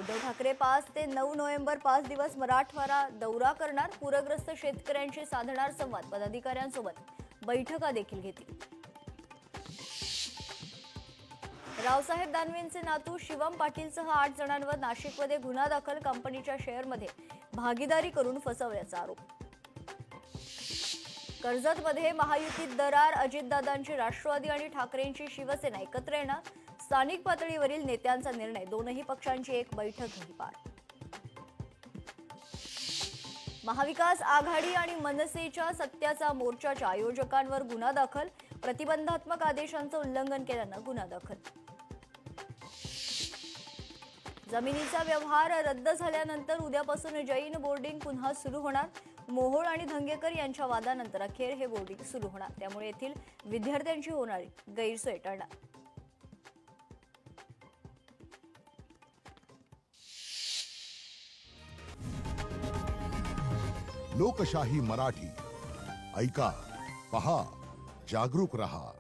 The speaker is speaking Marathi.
उद्धव ठाकरे 5 ते 9 नोव्हेंबर 5 दिवस मराठवाडा दौरा करणार. पूरग्रस्त शेतकऱ्यांशी साधणार संवाद. पदाधिकाऱ्यांसोबत बैठका देखील घेतील. रावसाहेब दानवेंचे नातू शिवम पाटीलसह 8 जणांवर नाशिकमध्ये गुन्हा दाखल. कंपनीच्या शेअरमध्ये भागीदारी करून फसवल्याचा आरोप. कर्जतमध्ये महायुतीत दरार. अजितदादांची राष्ट्रवादी आणि ठाकरेंची शिवसेना एकत्र येणार. स्थानिक पातळीवरील नेत्यांचा निर्णय. दोनही पक्षांची एक बैठकही पार. महाविकास आघाडी आणि मनसेच्या सत्याचा मोर्चाच्या आयोजकांवर गुन्हा दाखल. प्रतिबंधात्मक आदेशांचं उल्लंघन केल्यानं गुन्हा दाखल. जमिनीचा व्यवहार रद्द झाल्यानंतर उद्यापासून जैन बोर्डिंग पुन्हा सुरू होणार. मोहोळ आणि धंगेकर यांच्या वादानंतर अखेर हे बोर्डिंग सुरू होणार. त्यामुळे येथील विद्यार्थ्यांची होणारी गैरसोय टळणार. लोकशाही मराठी ऐका, पहा, जागरूक रहा.